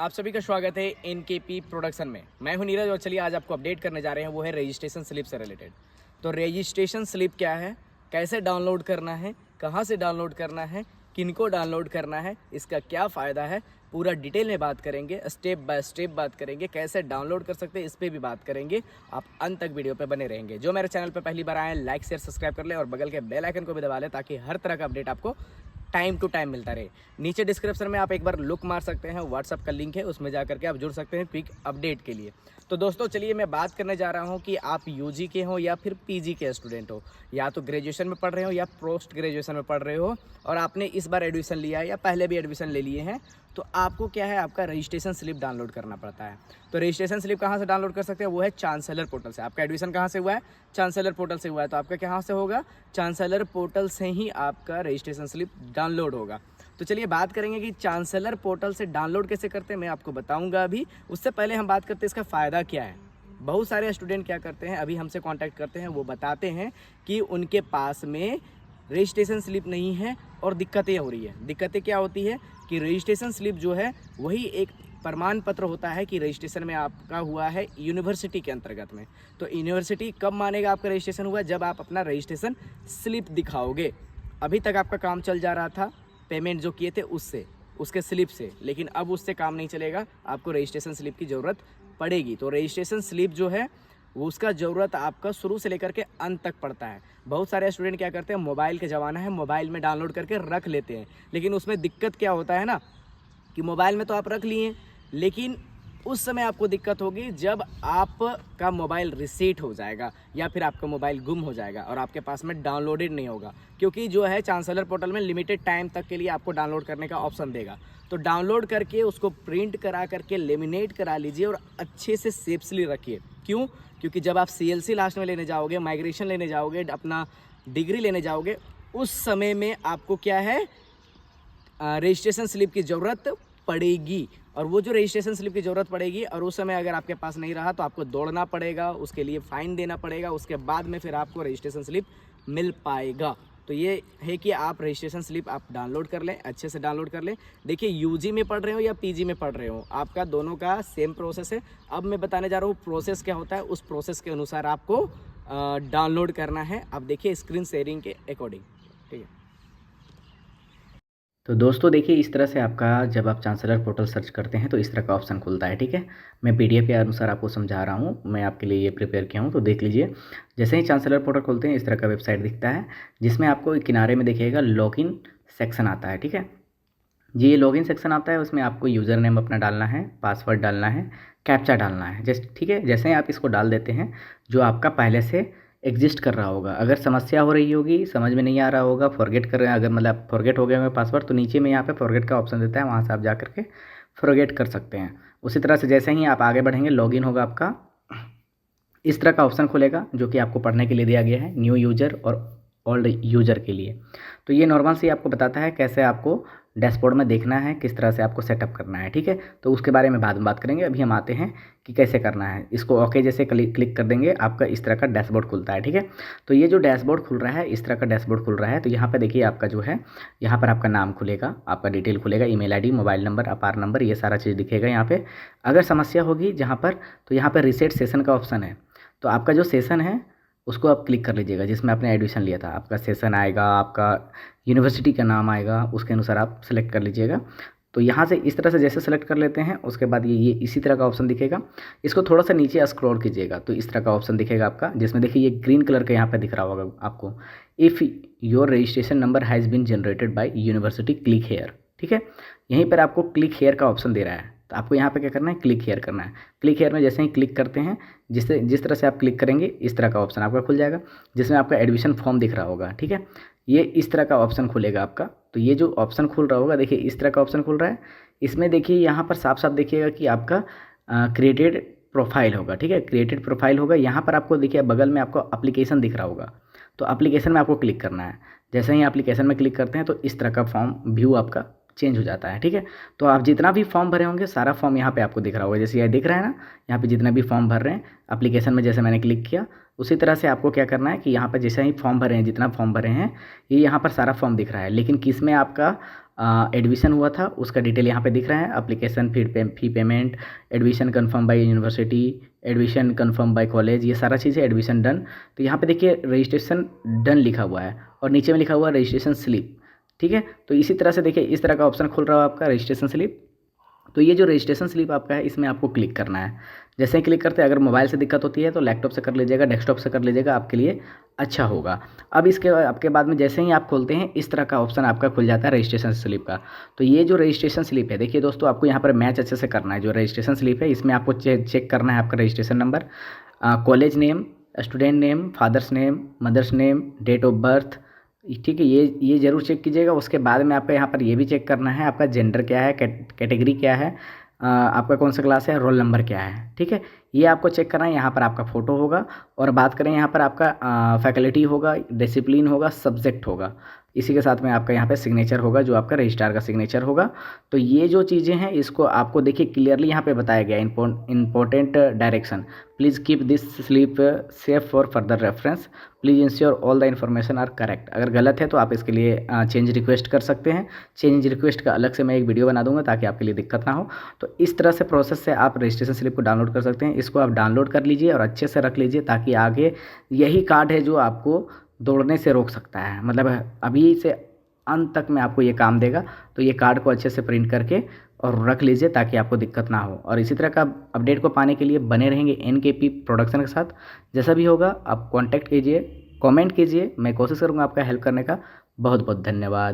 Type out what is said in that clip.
आप सभी का स्वागत है एनकेपी प्रोडक्शन में। मैं हूं नीरज और चलिए आज आपको अपडेट करने जा रहे हैं, वो है रजिस्ट्रेशन स्लिप से रिलेटेड। तो रजिस्ट्रेशन स्लिप क्या है, कैसे डाउनलोड करना है, कहां से डाउनलोड करना है, किनको डाउनलोड करना है, इसका क्या फ़ायदा है, पूरा डिटेल में बात करेंगे, स्टेप बाय स्टेप बात करेंगे, कैसे डाउनलोड कर सकते हैं इस पर भी बात करेंगे। आप अंत तक वीडियो पे बने रहेंगे। जो मेरे चैनल पे पहली बार आए हैं, लाइक शेयर सब्सक्राइब कर ले और बगल के बेल आइकन को भी दबा लें ताकि हर तरह का अपडेट आपको टाइम टू टाइम मिलता रहे। नीचे डिस्क्रिप्शन में आप एक बार लुक मार सकते हैं, व्हाट्सअप का लिंक है, उसमें जा करके आप जुड़ सकते हैं क्विक अपडेट के लिए। तो दोस्तों चलिए मैं बात करने जा रहा हूं कि आप यूजी के हो या फिर पीजी के स्टूडेंट हो, या तो ग्रेजुएशन में पढ़ रहे हो या पोस्ट ग्रेजुएशन में पढ़ रहे हो और आपने इस बार एडमिशन लिया है या पहले भी एडमिशन ले लिए हैं, तो आपको क्या है, आपका रजिस्ट्रेशन स्लिप डाउनलोड करना पड़ता है। तो रजिस्ट्रेशन स्लिप कहाँ से डाउनलोड कर सकते हैं, वो है चांसलर पोर्टल से। आपका एडमिशन कहाँ से हुआ है, चांसलर पोर्टल से हुआ है, तो आपका कहाँ से होगा, चांसलर पोर्टल से ही आपका रजिस्ट्रेशन स्लिप डाउनलोड होगा। तो चलिए बात करेंगे कि चांसलर पोर्टल से डाउनलोड कैसे करते हैं, मैं आपको बताऊंगा अभी। उससे पहले हम बात करते हैं इसका फ़ायदा क्या है। बहुत सारे स्टूडेंट क्या करते हैं, अभी हमसे कांटेक्ट करते हैं, वो बताते हैं कि उनके पास में रजिस्ट्रेशन स्लिप नहीं है और दिक्कतें हो रही है। दिक्कतें क्या होती है कि रजिस्ट्रेशन स्लिप जो है वही एक प्रमाण पत्र होता है कि रजिस्ट्रेशन में आपका हुआ है यूनिवर्सिटी के अंतर्गत में। तो यूनिवर्सिटी कब मानेगा आपका रजिस्ट्रेशन हुआ, जब आप अपना रजिस्ट्रेशन स्लिप दिखाओगे। अभी तक आपका काम चल जा रहा था पेमेंट जो किए थे उससे, उसके स्लिप से, लेकिन अब उससे काम नहीं चलेगा, आपको रजिस्ट्रेशन स्लिप की ज़रूरत पड़ेगी। तो रजिस्ट्रेशन स्लिप जो है वो उसका ज़रूरत आपका शुरू से लेकर के अंत तक पड़ता है। बहुत सारे स्टूडेंट क्या करते हैं, मोबाइल के ज़माना है, मोबाइल में डाउनलोड करके रख लेते हैं, लेकिन उसमें दिक्कत क्या होता है ना कि मोबाइल में तो आप रख लिए, लेकिन उस समय आपको दिक्कत होगी जब आपका मोबाइल रिसेट हो जाएगा या फिर आपका मोबाइल गुम हो जाएगा और आपके पास में डाउनलोडेड नहीं होगा। क्योंकि जो है चांसलर पोर्टल में लिमिटेड टाइम तक के लिए आपको डाउनलोड करने का ऑप्शन देगा। तो डाउनलोड करके उसको प्रिंट करा करके लेमिनेट करा लीजिए और अच्छे से सेफ्सली रखिए। क्यों? क्योंकि जब आप CLC लास्ट में लेने जाओगे, माइग्रेशन लेने जाओगे, अपना डिग्री लेने जाओगे, उस समय में आपको क्या है, रजिस्ट्रेशन स्लिप की ज़रूरत पड़ेगी। और वो जो रजिस्ट्रेशन स्लिप की ज़रूरत पड़ेगी और उस समय अगर आपके पास नहीं रहा तो आपको दौड़ना पड़ेगा, उसके लिए फ़ाइन देना पड़ेगा, उसके बाद में फिर आपको रजिस्ट्रेशन स्लिप मिल पाएगा। तो ये है कि आप रजिस्ट्रेशन स्लिप आप डाउनलोड कर लें, अच्छे से डाउनलोड कर लें। देखिए यूजी में पढ़ रहे हो या पीजी में पढ़ रहे हो, आपका दोनों का सेम प्रोसेस है। अब मैं बताने जा रहा हूँ प्रोसेस क्या होता है, उस प्रोसेस के अनुसार आपको डाउनलोड करना है। आप देखिए स्क्रीन शेयरिंग के अकॉर्डिंग, ठीक है। तो दोस्तों देखिए इस तरह से आपका जब आप चांसलर पोर्टल सर्च करते हैं तो इस तरह का ऑप्शन खुलता है, ठीक है। मैं PDF के अनुसार आपको समझा रहा हूँ, मैं आपके लिए ये प्रिपेयर किया हूँ, तो देख लीजिए। जैसे ही चांसलर पोर्टल खोलते हैं इस तरह का वेबसाइट दिखता है, जिसमें आपको किनारे में देखिएगा लॉगिन सेक्शन आता है, ठीक है। ये लॉगिन सेक्शन आता है, उसमें आपको यूज़र नेम अपना डालना है, पासवर्ड डालना है, कैप्चा डालना है, जैसे ठीक है। जैसे ही आप इसको डाल देते हैं, जो आपका पहले से एग्जिस्ट कर रहा होगा, अगर समस्या हो रही होगी, समझ में नहीं आ रहा होगा, फॉरगेट कर रहे हैं, अगर मतलब फॉरगेट हो गया होगा पासवर्ड, तो नीचे में यहाँ पे फॉरगेट का ऑप्शन देता है, वहाँ से आप जा करके फॉरगेट कर सकते हैं। उसी तरह से जैसे ही आप आगे बढ़ेंगे, लॉगिन होगा आपका, इस तरह का ऑप्शन खुलेगा जो कि आपको पढ़ने के लिए दिया गया है, न्यू यूजर और ओल्ड यूजर के लिए। तो ये नॉर्मल से आपको बताता है कैसे आपको डैशबोर्ड में देखना है, किस तरह से आपको सेटअप करना है, ठीक है। तो उसके बारे में बाद में बात करेंगे। अभी हम आते हैं कि कैसे करना है। इसको ओके जैसे क्लिक कर देंगे, आपका इस तरह का डैशबोर्ड खुलता है, ठीक है। तो ये जो डैशबोर्ड खुल रहा है, इस तरह का डैशबोर्ड खुल रहा है, तो यहाँ पर देखिए आपका जो है, यहाँ पर आपका नाम खुलेगा, आपका डिटेल खुलेगा, ईमेल ID, मोबाइल नंबर, आधार नंबर, ये सारा चीज़ दिखेगा यहाँ पे। अगर समस्या होगी जहाँ पर, तो यहाँ पर रीसेट सेशन का ऑप्शन है। तो आपका जो सेशन है उसको आप क्लिक कर लीजिएगा जिसमें आपने एडमिशन लिया था, आपका सेशन आएगा, आपका यूनिवर्सिटी का नाम आएगा, उसके अनुसार आप सेलेक्ट कर लीजिएगा। तो यहाँ से इस तरह से जैसे सेलेक्ट कर लेते हैं, उसके बाद ये इसी तरह का ऑप्शन दिखेगा। इसको थोड़ा सा नीचे स्क्रॉल कीजिएगा तो इस तरह का ऑप्शन दिखेगा आपका, जिसमें देखिए ये ग्रीन कलर का यहाँ पे दिख रहा होगा आपको, if your registration number has been generated by university, click here, ठीक है। यहीं पर आपको क्लिक हेयर का ऑप्शन दे रहा है, तो आपको यहाँ पे क्या करना है, क्लिक हेयर करना है। क्लिक हेयर में जैसे ही क्लिक करते हैं, जिस तरह से आप क्लिक करेंगे इस तरह का ऑप्शन आपका खुल जाएगा, जिसमें आपका एडमिशन फॉर्म दिख रहा होगा, ठीक है। ये इस तरह का ऑप्शन खुलेगा आपका। तो ये जो ऑप्शन खुल रहा होगा, देखिए इस तरह का ऑप्शन खुल रहा है। इसमें देखिए यहाँ पर साफ साफ देखिएगा कि आपका क्रिएटेड प्रोफाइल होगा, ठीक है, क्रिएटेड प्रोफाइल होगा। यहाँ पर आपको देखिए बगल में आपको एप्लीकेशन दिख रहा होगा, तो एप्लीकेशन में आपको क्लिक करना है। जैसे ही एप्लीकेशन में क्लिक करते हैं तो इस तरह का फॉर्म व्यू आपका चेंज हो जाता है, ठीक है। तो आप जितना भी फॉर्म भरे होंगे सारा फॉर्म यहाँ पे आपको दिख रहा होगा, जैसे ये दिख रहा है ना, यहाँ पे जितना भी फॉर्म भर रहे हैं एप्लीकेशन में, जैसे मैंने क्लिक किया उसी तरह से आपको क्या करना है कि यहाँ पर जैसे ही फॉर्म भरे हैं, जितना फॉर्म भरे हैं, ये यहाँ पर सारा फॉर्म दिख रहा है। लेकिन किस में आपका एडमिशन हुआ था उसका डिटेल यहाँ पे दिख रहा है। Application fee payment, admission confirm by university, admission confirm by college, ये सारा चीज़ है। एडमिशन डन, तो यहाँ पे देखिए रजिस्ट्रेशन डन लिखा हुआ है और नीचे में लिखा हुआ है रजिस्ट्रेशन स्लिप। ठीक है, तो इसी तरह से देखिए इस तरह का ऑप्शन खुल रहा है आपका रजिस्ट्रेशन स्लिप। तो ये जो रजिस्ट्रेशन स्लिप आपका है इसमें आपको क्लिक करना है। जैसे ही क्लिक करते हैं, अगर मोबाइल से दिक्कत होती है तो लैपटॉप से कर लीजिएगा, डेस्कटॉप से कर लीजिएगा, आपके लिए अच्छा होगा। अब इसके आपके बाद में जैसे ही आप खोलते हैं इस तरह का ऑप्शन आपका खुल जाता है रजिस्ट्रेशन स्लिप का। तो ये जो रजिस्ट्रेशन स्लिप है, देखिए दोस्तों आपको यहाँ पर मैच अच्छे से करना है। जो रजिस्ट्रेशन स्लिप है इसमें आपको चेक करना है आपका registration number, college name, student name, father's name, mother's name, date of birth. ठीक है, ये ज़रूर चेक कीजिएगा। उसके बाद में आपका यहाँ पर ये भी चेक करना है आपका जेंडर क्या है, कैटेगरी क्या है, आपका कौन सा क्लास है, रोल नंबर क्या है। ठीक है, ये आपको चेक करना है। यहाँ पर आपका फ़ोटो होगा और बात करें यहाँ पर आपका फैकल्टी होगा, डिसिप्लिन होगा, सब्जेक्ट होगा। इसी के साथ में आपका यहाँ पे सिग्नेचर होगा जो आपका रजिस्ट्रार का सिग्नेचर होगा। तो ये जो चीज़ें हैं इसको आपको देखिए क्लियरली यहाँ पे बताया गया important direction. Please keep this slip safe for further reference, please ensure all the information are correct. अगर गलत है तो आप इसके लिए चेंज रिक्वेस्ट कर सकते हैं। चेंज रिक्वेस्ट का अलग से मैं एक वीडियो बना दूंगा ताकि आपके लिए दिक्कत ना हो। तो इस तरह से प्रोसेस से आप रजिस्ट्रेशन स्लिप को डाउनलोड कर सकते हैं। इसको आप डाउनलोड कर लीजिए और अच्छे से रख लीजिए ताकि आगे यही कार्ड है जो आपको दौड़ने से रोक सकता है। मतलब अभी से अंत तक में आपको ये काम देगा। तो ये कार्ड को अच्छे से प्रिंट करके और रख लीजिए ताकि आपको दिक्कत ना हो। और इसी तरह का अपडेट को पाने के लिए बने रहेंगे NKP प्रोडक्शन के साथ। जैसा भी होगा आप कॉन्टैक्ट कीजिए, कमेंट कीजिए, मैं कोशिश करूँगा आपका हेल्प करने का। बहुत बहुत धन्यवाद।